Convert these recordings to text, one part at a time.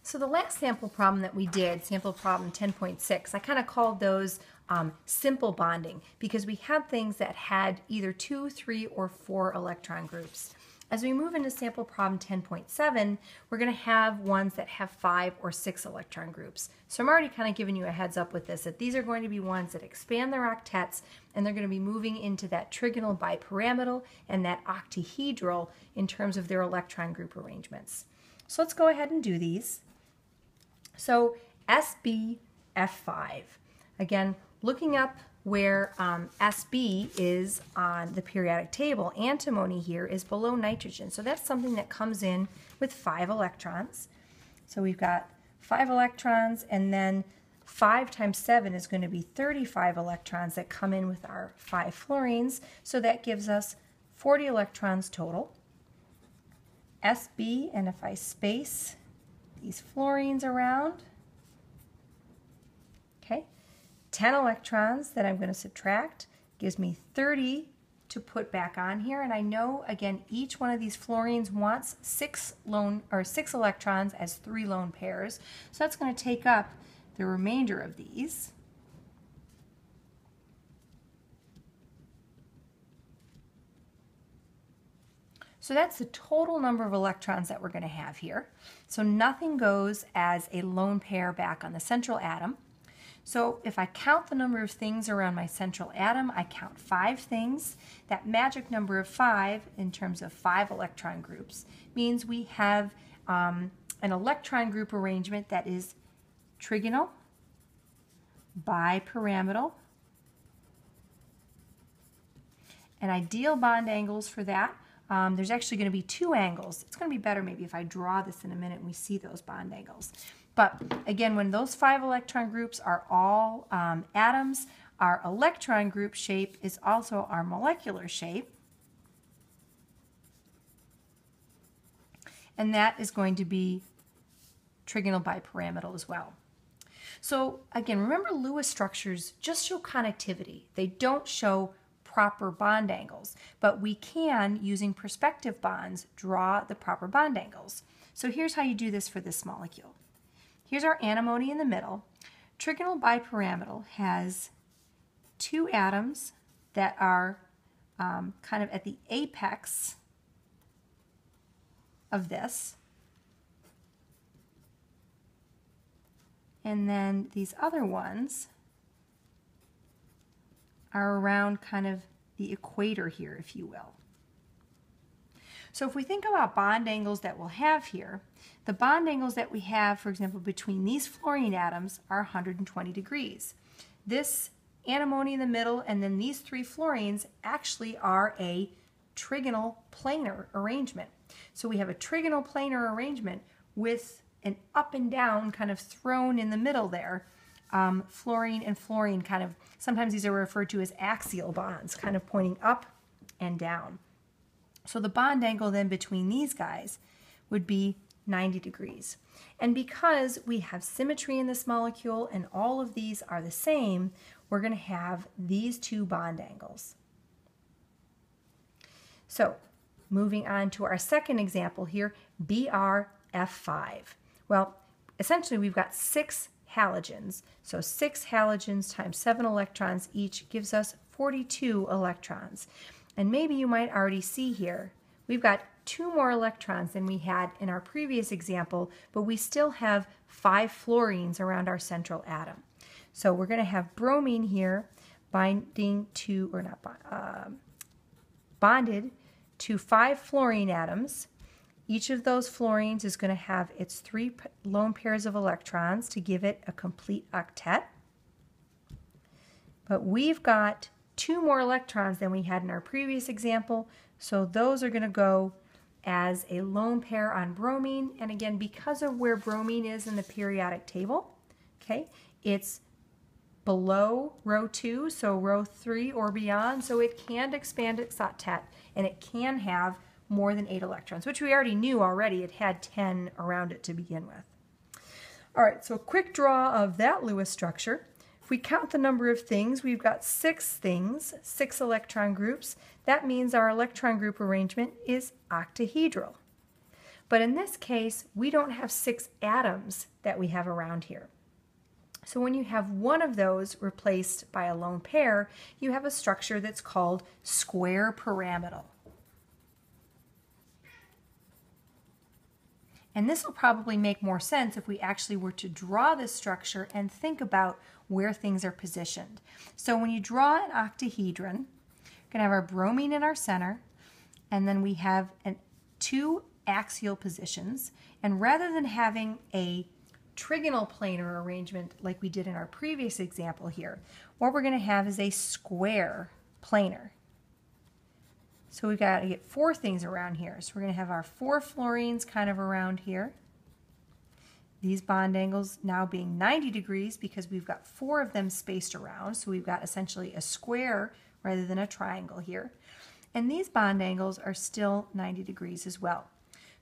So the last sample problem that we did, sample problem 10.6, I kind of called those simple bonding because we had things that had either 2, 3, or 4 electron groups. As we move into sample problem 10.7, we're going to have ones that have 5 or 6 electron groups. So I'm already kind of giving you a heads up with this, that these are going to be ones that expand their octets, and they're going to be moving into that trigonal bipyramidal and that octahedral in terms of their electron group arrangements. So let's go ahead and do these. So SbF5, again, looking up where Sb is on the periodic table, antimony here is below nitrogen. So that's something that comes in with 5 electrons. So we've got 5 electrons, and then 5 times 7 is going to be 35 electrons that come in with our 5 fluorines. So that gives us 40 electrons total. Sb, and if I space these fluorines around, okay, 10 electrons that I'm going to subtract gives me 30 to put back on here, and I know again each one of these fluorines wants 6 electrons as 3 lone pairs, so that's going to take up the remainder of these. So that's the total number of electrons that we're going to have here. So nothing goes as a lone pair back on the central atom. So if I count the number of things around my central atom, I count 5 things. That magic number of 5, in terms of 5 electron groups, means we have an electron group arrangement that is trigonal, bipyramidal, and ideal bond angles for that. There's actually going to be 2 angles. It's going to be better maybe if I draw this in a minute and we see those bond angles. But again, when those 5 electron groups are all atoms, our electron group shape is also our molecular shape. And that is going to be trigonal bipyramidal as well. So again, remember Lewis structures just show connectivity. They don't show proper bond angles, but we can, using perspective bonds, draw the proper bond angles. So here's how you do this for this molecule. Here's our antimony in the middle. Trigonal bipyramidal has 2 atoms that are kind of at the apex of this. And then these other ones are around kind of the equator here, if you will. So if we think about bond angles that we'll have here, the bond angles that we have, for example, between these fluorine atoms are 120 degrees. This antimony in the middle and then these 3 fluorines actually are a trigonal planar arrangement. So we have a trigonal planar arrangement with an up and down kind of thrown in the middle there. Fluorine and fluorine kind of, sometimes these are referred to as axial bonds, kind of pointing up and down. So the bond angle then between these guys would be 90 degrees. And because we have symmetry in this molecule and all of these are the same, we're going to have these 2 bond angles. So moving on to our second example here, BrF5. Well, essentially we've got 6 halogens. So 6 halogens times 7 electrons each gives us 42 electrons. And maybe you might already see here, we've got 2 more electrons than we had in our previous example, but we still have 5 fluorines around our central atom. So we're going to have bromine here bonding to, or not bonded to 5 fluorine atoms. Each of those fluorines is going to have its 3 lone pairs of electrons to give it a complete octet. But we've got 2 more electrons than we had in our previous example, so those are going to go as a lone pair on bromine. And again, because of where bromine is in the periodic table, okay, it's below row 2, so row 3 or beyond, so it can expand its octet and it can have more than 8 electrons, which we already knew already. It had 10 around it to begin with. All right, so a quick draw of that Lewis structure. If we count the number of things, we've got 6 things, 6 electron groups. That means our electron group arrangement is octahedral. But in this case, we don't have 6 atoms that we have around here. So when you have one of those replaced by a lone pair, you have a structure that's called square pyramidal. And this will probably make more sense if we actually were to draw this structure and think about where things are positioned. So when you draw an octahedron, we're going to have our bromine in our center, and then we have 2 axial positions. And rather than having a trigonal planar arrangement like we did in our previous example here, what we're going to have is a square planar. So we've got to get 4 things around here. So we're going to have our 4 fluorines kind of around here. These bond angles now being 90 degrees because we've got 4 of them spaced around. So we've got essentially a square rather than a triangle here. And these bond angles are still 90 degrees as well.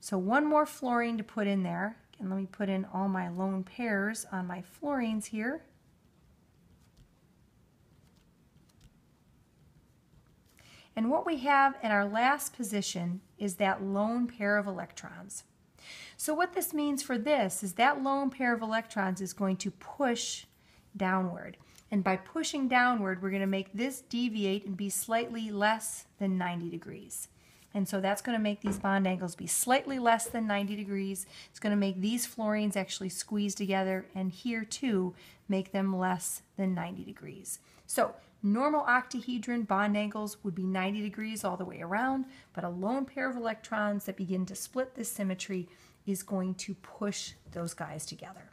So 1 more fluorine to put in there. And let me put in all my lone pairs on my fluorines here. And what we have in our last position is that lone pair of electrons. So what this means for this is that lone pair of electrons is going to push downward. And by pushing downward, we're going to make this deviate and be slightly less than 90 degrees. And so that's going to make these bond angles be slightly less than 90 degrees. It's going to make these fluorines actually squeeze together, and here too make them less than 90 degrees. So normal octahedron bond angles would be 90 degrees all the way around, but a lone pair of electrons that begin to split this symmetry is going to push those guys together.